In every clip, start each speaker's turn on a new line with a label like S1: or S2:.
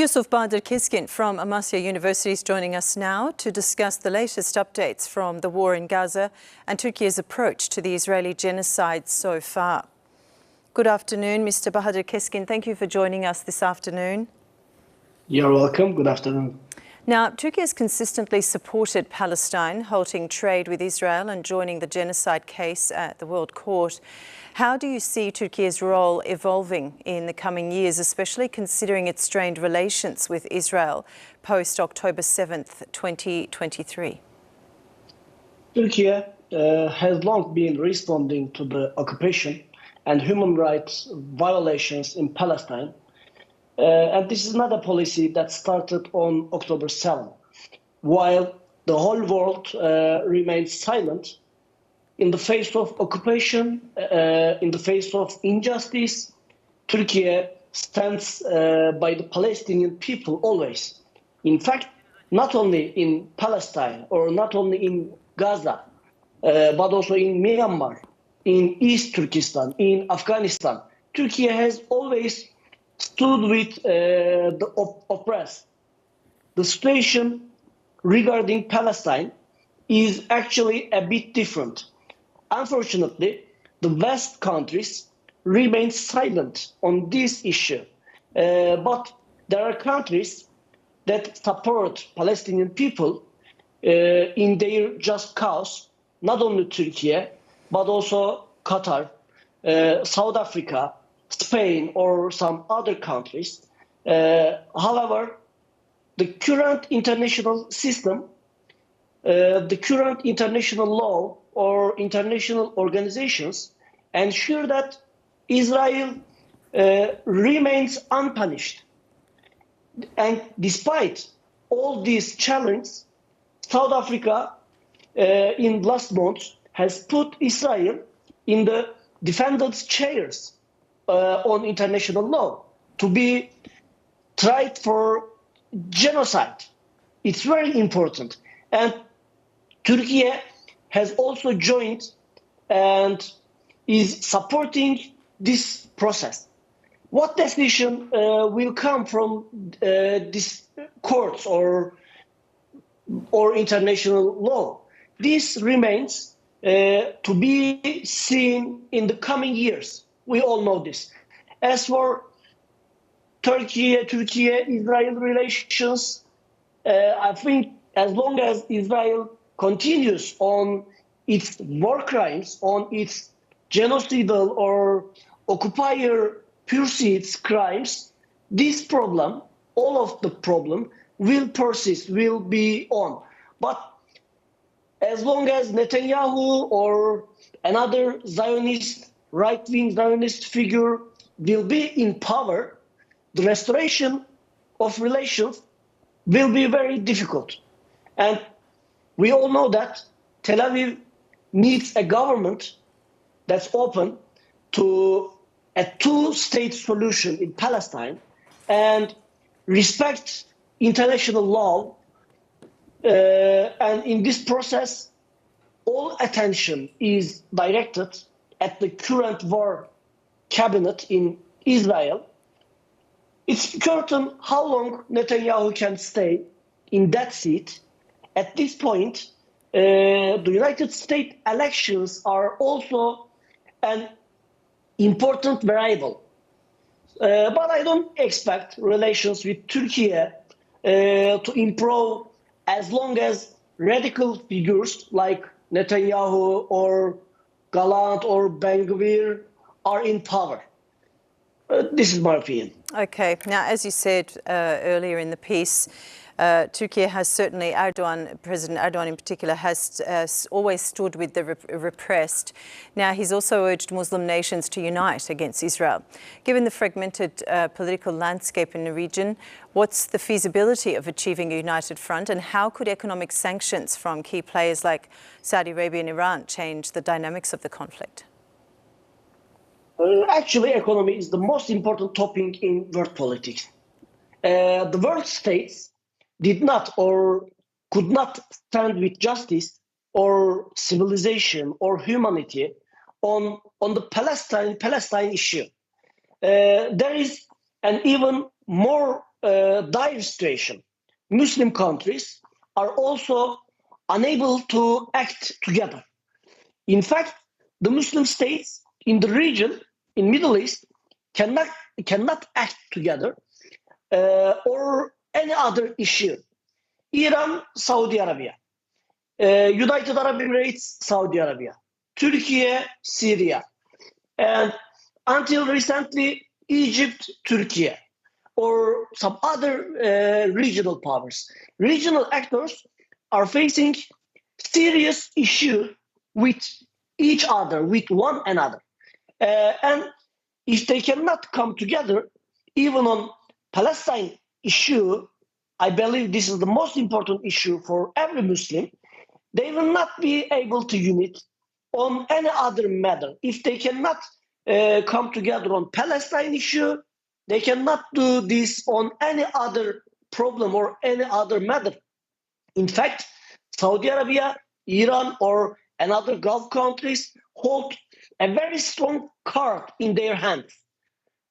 S1: Yusuf Bahadur Keskin from Amasya University is joining us now to discuss the latest updates from the war in Gaza and Turkey's approach to the Israeli genocide so far. Good afternoon, Mr. Bahadur Keskin. Thank you for joining us this afternoon.
S2: You're welcome. Good afternoon.
S1: Now, Turkey has consistently supported Palestine, halting trade with Israel and joining the genocide case at the World Court. How do you see Turkey's role evolving in the coming years, especially considering its strained relations with Israel post-October 7th, 2023?
S2: Turkey has long been responding to the occupation and human rights violations in Palestine. And this is not a policy that started on October 7th. While the whole world remains silent in the face of occupation, in the face of injustice, Turkey stands by the Palestinian people always. In fact, not only in Palestine or not only in Gaza, but also in Myanmar, in East Turkestan, in Afghanistan, Turkey has always stood with the oppressed. The situation regarding Palestine is actually a bit different. Unfortunately, the West countries remain silent on this issue. But there are countries that support Palestinian people in their just cause, not only Turkey, but also Qatar, South Africa, Spain, or some other countries. However, the current international system, the current international law or international organizations ensure that Israel remains unpunished. And despite all these challenges, South Africa in last month has put Israel in the defendants' chairs on international law to be tried for genocide. It's very important. And Turkey has also joined and is supporting this process. What decision will come from these courts or international law? This remains to be seen in the coming years. We all know this. As for Turkey-Israel relations, I think as long as Israel continues on its war crimes, on its genocidal or occupier pursuits crimes, this problem, all of the problem, will persist, will be on. But as long as Netanyahu or another Zionist, right-wing Zionist figure will be in power, the restoration of relations will be very difficult. And we all know that Tel Aviv needs a government that's open to a two-state solution in Palestine and respect international law. And in this process, all attention is directed at the current war cabinet in Israel. It's certain how long Netanyahu can stay in that seat. At this point, the United States elections are also an important variable. But I don't expect relations with Turkey to improve as long as radical figures like Netanyahu or Gallant or Ben-Gvir are in power. This is my opinion.
S1: Okay. Now, as you said earlier in the piece, Turkey has certainly, President Erdogan in particular, has always stood with the repressed. Now, he's also urged Muslim nations to unite against Israel. Given the fragmented political landscape in the region, what's the feasibility of achieving a united front, and how could economic sanctions from key players like Saudi Arabia and Iran change the dynamics of the conflict?
S2: Actually, economy is the most important topic in world politics. The world states did not or could not stand with justice or civilization or humanity on the Palestine issue. There is an even more dire situation. Muslim countries are also unable to act together. In fact, the Muslim states in the region, in Middle East, cannot act together or any other issue. Iran, Saudi Arabia, United Arab Emirates, Saudi Arabia, Turkey, Syria, and until recently, Egypt, Turkey, or some other regional powers. Regional actors are facing serious issues with each other, with one another. And if they cannot come together, even on Palestine issue, I believe this is the most important issue for every Muslim, they will not be able to unite on any other matter. If they cannot come together on Palestine issue, they cannot do this on any other problem or any other matter. In fact, Saudi Arabia, Iran, or another Gulf countries hold a very strong card in their hands.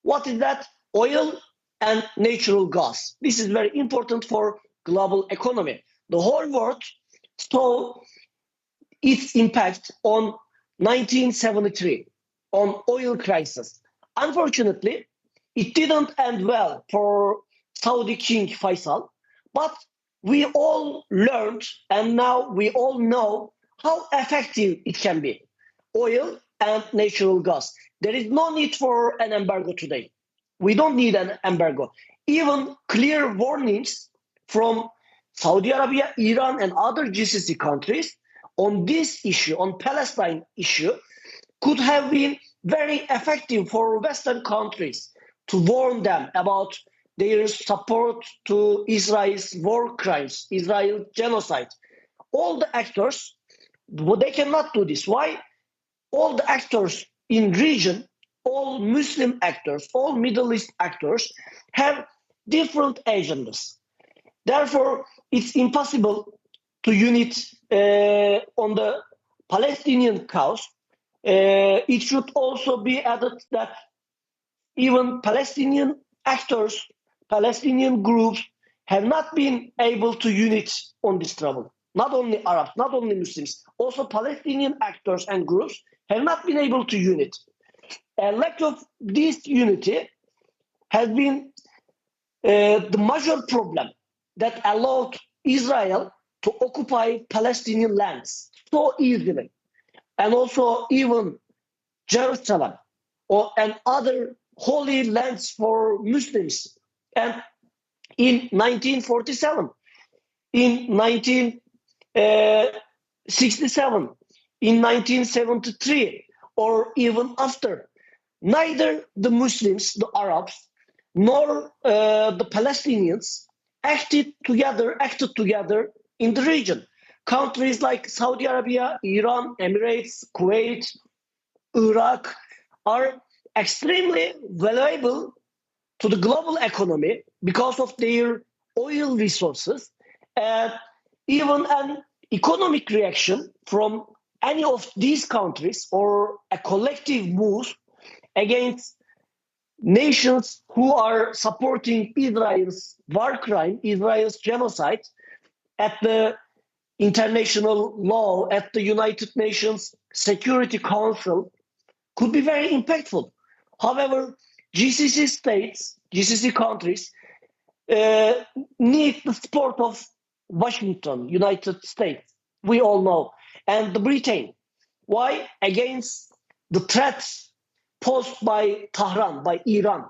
S2: What is that? Oil and natural gas. This is very important for global economy. The whole world saw its impact on 1973 on oil crisis. Unfortunately, it didn't end well for Saudi King Faisal, but we all learned and now we all know how effective it can be. Oil and natural gas. There is no need for an embargo today. We don't need an embargo. Even clear warnings from Saudi Arabia, Iran, and other GCC countries on this issue, on Palestine issue, could have been very effective for Western countries to warn them about their support to Israel's war crimes, Israel genocide. All the actors, they cannot do this. Why? All the actors in region, all Muslim actors, all Middle East actors have different agendas. Therefore, it's impossible to unite on the Palestinian cause. It should also be added that even Palestinian actors, Palestinian groups have not been able to unite on this trouble. Not only Arabs, not only Muslims, also Palestinian actors and groups have not been able to unite. A lack of this unity has been the major problem that allowed Israel to occupy Palestinian lands so easily, and also even Jerusalem and other holy lands for Muslims. And in 1947, in 1967, in 1973, or even after, neither the Muslims, the Arabs, nor the Palestinians acted together in the region. Countries like Saudi Arabia, Iran, Emirates, Kuwait, Iraq are extremely valuable to the global economy because of their oil resources, and even an economic reaction from any of these countries or a collective move against nations who are supporting Israel's war crime, Israel's genocide at the international law, at the United Nations Security Council could be very impactful. However, GCC states, GCC countries need the support of Washington, United States, we all know, and the Britain. Why? Against the threats posed by Tehran, by Iran.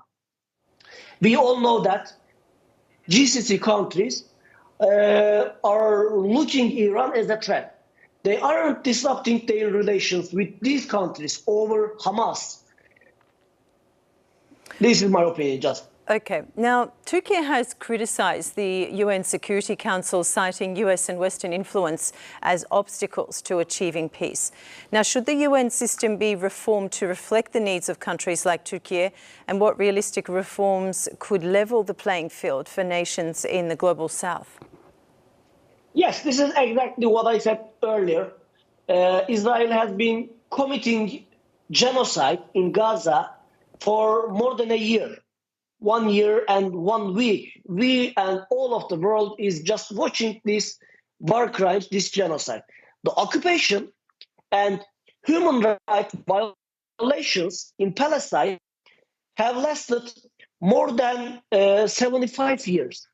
S2: We all know that GCC countries are looking Iran as a threat. They aren't disrupting their relations with these countries over Hamas. This is my opinion, just.
S1: Okay. Now, Turkey has criticised the UN Security Council, citing US and Western influence as obstacles to achieving peace. Now, should the UN system be reformed to reflect the needs of countries like Turkey, and what realistic reforms could level the playing field for nations in the global south?
S2: Yes, this is exactly what I said earlier. Israel has been committing genocide in Gaza for more than a year. 1 year and 1 week. We and all of the world is just watching these war crimes, this genocide. The occupation and human rights violations in Palestine have lasted more than 75 years.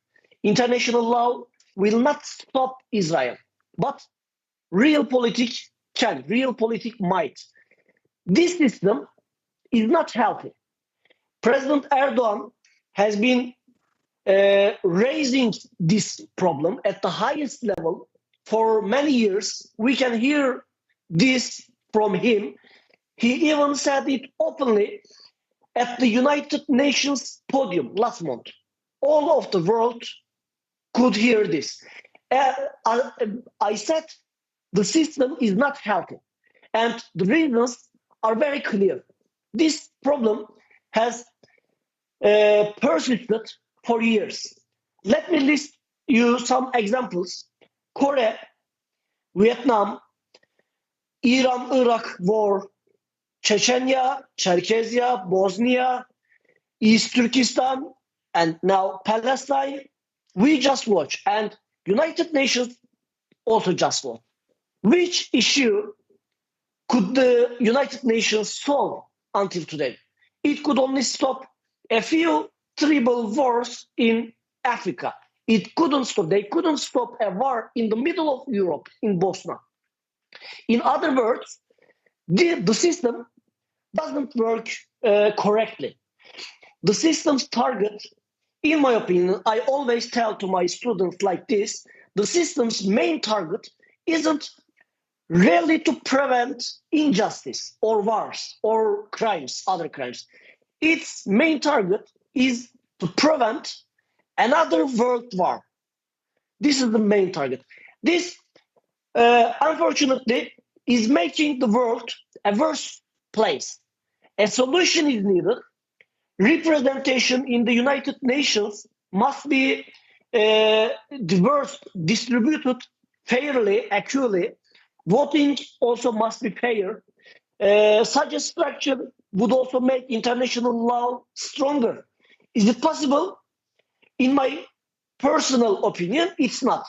S2: International law will not stop Israel, but real politics can, real politics might. This system is not healthy. President Erdogan has been raising this problem at the highest level for many years. We can hear this from him. He even said it openly at the United Nations podium last month. All of the world could hear this. I said the system is not healthy, and the reasons are very clear. This problem has persisted for years. Let me list you some examples. Korea, Vietnam, Iran-Iraq war, Chechnya, Cherkessia, Bosnia, East Turkestan, and now Palestine. We just watch, and United Nations also just watch. Which issue could the United Nations solve until today? It could only stop a few tribal wars in Africa. It couldn't stop. They couldn't stop a war in the middle of Europe, in Bosnia. In other words, the system doesn't work correctly. The system's target, in my opinion, I always tell to my students like this, the system's main target isn't really to prevent injustice or wars or crimes, other crimes. Its main target is to prevent another world war. This is the main target. This, unfortunately, is making the world a worse place. A solution is needed. Representation in the United Nations must be distributed fairly, accurately. Voting also must be fair. Such a structure would also make international law stronger. Is it possible? In my personal opinion, it's not.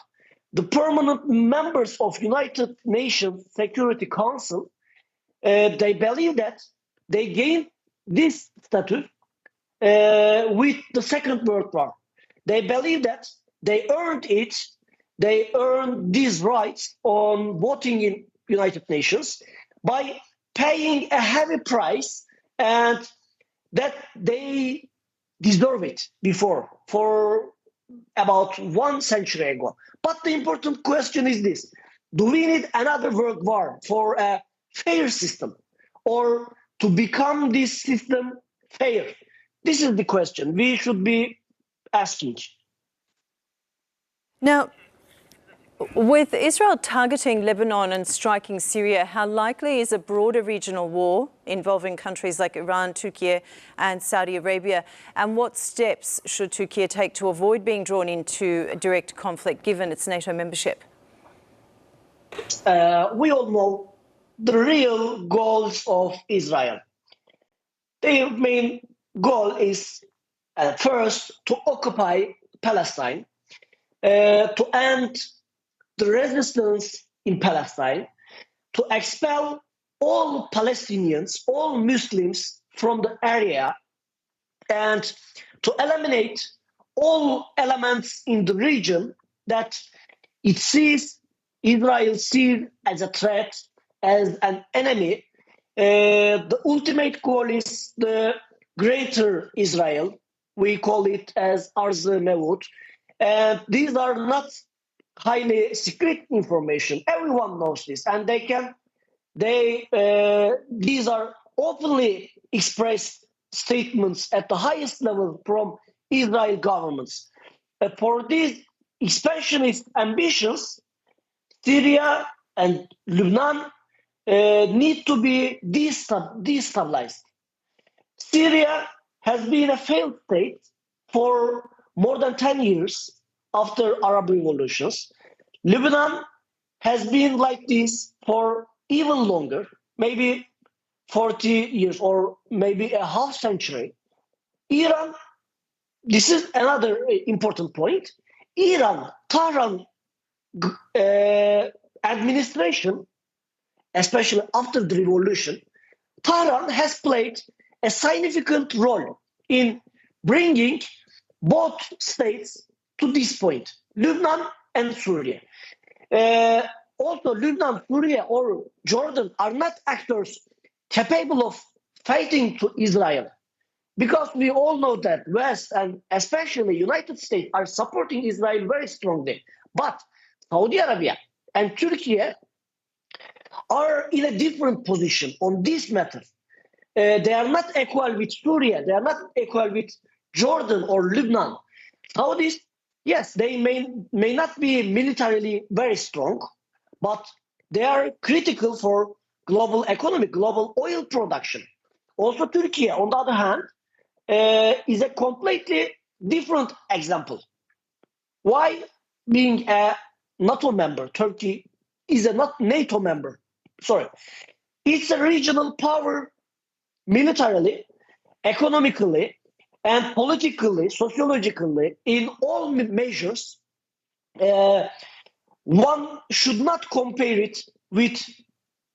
S2: The permanent members of United Nations Security Council, they believe that they gained this status with the Second World War. They believe that they earned it. They earned these rights on voting in United Nations by paying a heavy price, and that they deserve it before, for about 1 century ago. But the important question is this: do we need another world war for a fair system, or to become this system fair? This is the question we should be asking.
S1: Now, with Israel targeting Lebanon and striking Syria, how likely is a broader regional war involving countries like Iran, Turkey and Saudi Arabia? And what steps should Turkey take to avoid being drawn into direct conflict given its NATO membership?
S2: We all know the real goals of Israel. Their main goal is first to occupy Palestine, to end the resistance in Palestine, to expel all Palestinians, all Muslims from the area, and to eliminate all elements in the region that it sees, Israel sees as a threat, as an enemy. The ultimate goal is the Greater Israel. We call it as Arz Mevut. And these are not highly secret information. Everyone knows this, and these are openly expressed statements at the highest level from Israel governments. For these expansionist ambitions, Syria and Lebanon need to be destabilized. Syria has been a failed state for more than 10 years after Arab revolutions. Lebanon has been like this for even longer, maybe 40 years or maybe a half century. Iran this is another important point. Tehran administration, especially after the revolution, Tehran has played a significant role in bringing both states to this point, Lebanon and Syria. Also, Lebanon, Syria, or Jordan are not actors capable of fighting to Israel, because we all know that West and especially United States are supporting Israel very strongly. But Saudi Arabia and Turkey are in a different position on this matter. They are not equal with Syria. They are not equal with Jordan or Lebanon. Saudis, yes, they may not be militarily very strong, but they are critical for global economy, global oil production. Also, Turkey, on the other hand, is a completely different example. Why, being a NATO member, Turkey is a not NATO member. Sorry, it's a regional power militarily, economically, and politically, sociologically, in all measures. One should not compare it with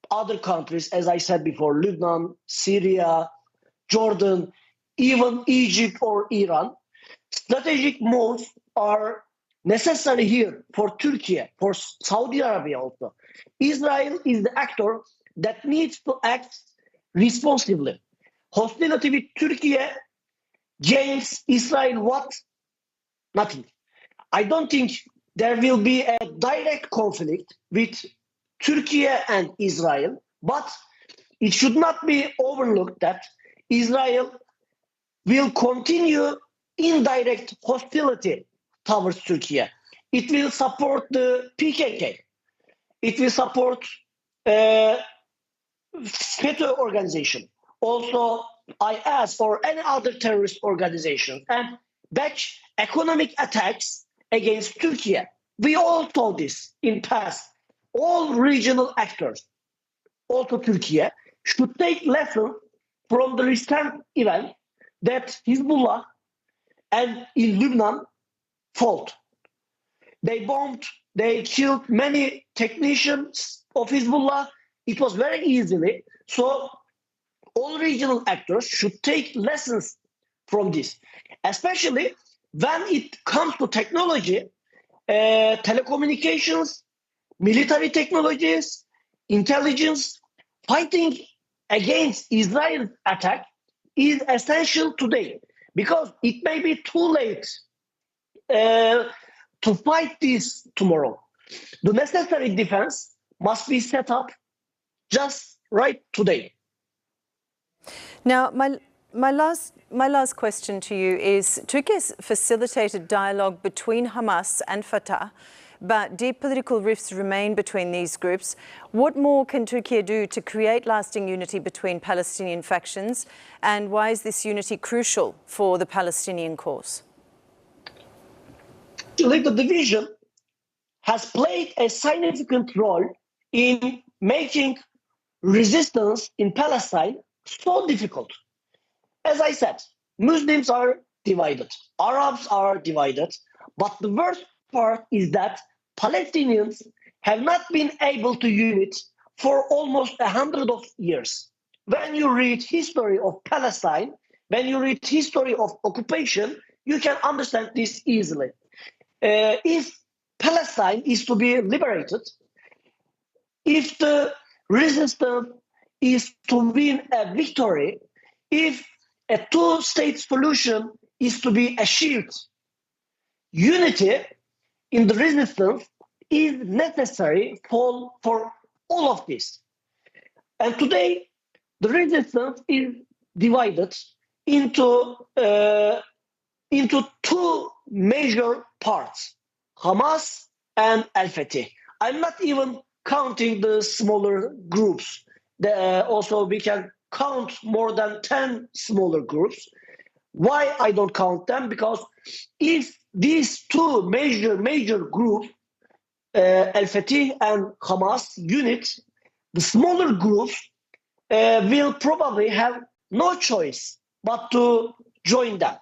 S2: other countries, as I said before, Lebanon, Syria, Jordan, even Egypt or Iran. Strategic moves are necessary here for Turkey, for Saudi Arabia also. Israel is the actor that needs to act responsibly. Hostility with Turkey gains Israel what? Nothing. I don't think there will be a direct conflict with Turkey and Israel, but it should not be overlooked that Israel will continue indirect hostility towards Turkey. It will support the PKK. It will support FETÖ organization, also IS or any other terrorist organization, and batch economic attacks against Turkey. We all saw this in past. All regional actors, also Turkey, should take lesson from the recent event that Hezbollah and in Lebanon fought. They bombed, they killed many technicians of Hezbollah. It was very easily. So all regional actors should take lessons from this, especially when it comes to technology, telecommunications, military technologies, intelligence. Fighting against Israel's attack is essential today, because it may be too late to fight this tomorrow. The necessary defense must be set up just right today.
S1: Now, my last question to you is, Turkey has facilitated dialogue between Hamas and Fatah, but deep political rifts remain between these groups. What more can Turkey do to create lasting unity between Palestinian factions, and why is this unity crucial for the Palestinian cause?
S2: The division has played a significant role in making resistance in Palestine so difficult. As I said, Muslims are divided, Arabs are divided, but the worst part is that Palestinians have not been able to unite for almost 100 years. When you read history of Palestine, when you read history of occupation, you can understand this easily. If Palestine is to be liberated, if the resistance is to win a victory, if a two-state solution is to be achieved, unity in the resistance is necessary for all of this. And today, the resistance is divided into two major parts, Hamas and Al-Fatah. I'm not even counting the smaller groups. Also, we can count more than 10 smaller groups. Why I don't count them? Because if these two major groups, Al-Fatah and Hamas, unit, the smaller groups will probably have no choice but to join them.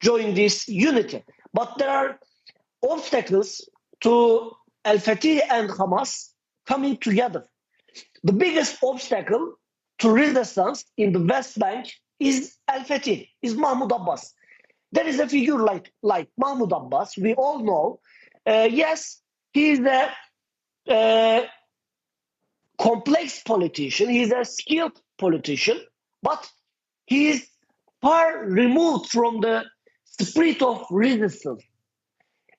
S2: join this unity. But there are obstacles to Al-Fatih and Hamas coming together. The biggest obstacle to resistance in the West Bank is Al-Fatih, is Mahmoud Abbas. There is a figure like Mahmoud Abbas, we all know. Yes, he is a complex politician, he is a skilled politician, but he is far removed from the spirit of resistance.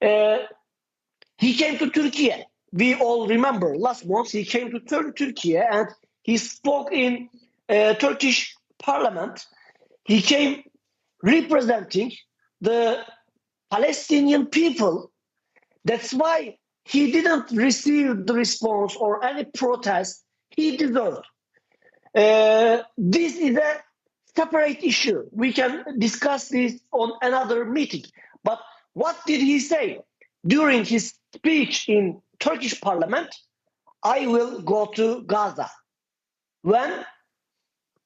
S2: He came to Turkey. We all remember last month he came to Turkey and he spoke in Turkish parliament. He came representing the Palestinian people. That's why he didn't receive the response or any protest he deserved. This is a separate issue. We can discuss this on another meeting. But what did he say? During his speech in Turkish parliament, I will go to Gaza. When?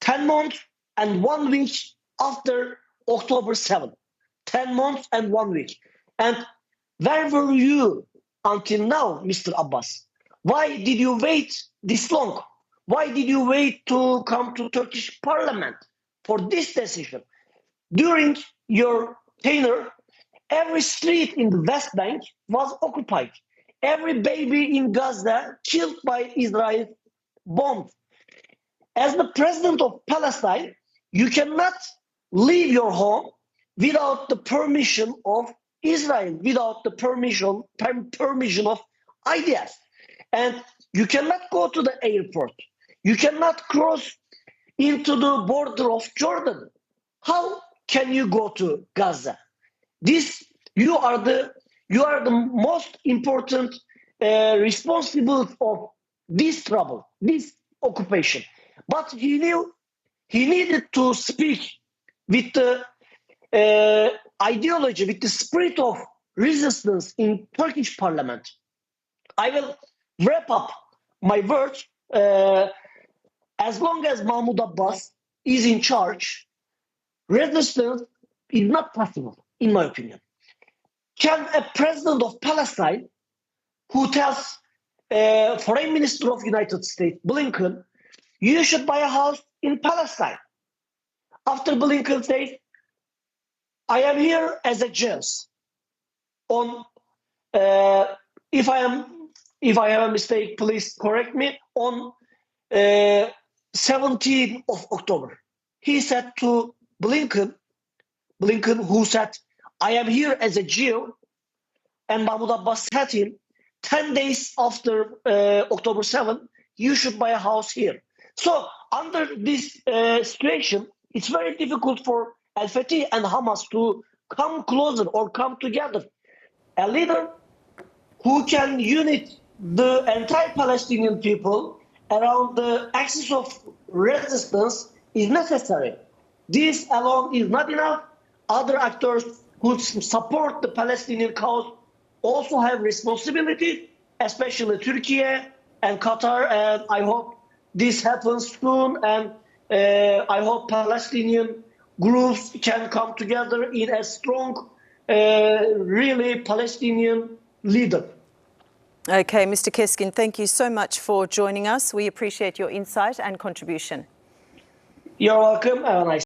S2: 10 months and 1 week after October 7. 10 months and 1 week. And where were you until now, Mr. Abbas? Why did you wait this long? Why did you wait to come to Turkish parliament for this decision? During your tenure, every street in the West Bank was occupied. Every baby in Gaza killed by Israel bombs. As the president of Palestine, you cannot leave your home without the permission of Israel, without the permission of IDF. And you cannot go to the airport. You cannot cross into the border of Jordan. How can you go to Gaza? You are the most important responsible of this trouble, this occupation. But he knew he needed to speak with the ideology, with the spirit of resistance in Turkish parliament. I will wrap up my words. As long as Mahmoud Abbas is in charge, resistance is not possible, in my opinion. Can a president of Palestine who tells Foreign Minister of United States, Blinken, you should buy a house in Palestine. After Blinken says, I am here as a judge. If I have a mistake, please correct me. On 17th of October, he said to Blinken, who said, I am here as a Jew, and Mahmoud Abbas said him, 10 days after October 7, you should buy a house here. So under this situation, it's very difficult for Al-Fatih and Hamas to come closer or come together. A leader who can unite the entire Palestinian people around the axis of resistance is necessary. This alone is not enough. Other actors who support the Palestinian cause also have responsibility, especially Turkey and Qatar, and I hope this happens soon, and I hope Palestinian groups can come together in a strong, really Palestinian leader.
S1: Okay, Mr. Keskin, thank you so much for joining us. We appreciate your insight and contribution.
S2: You're welcome. Have a nice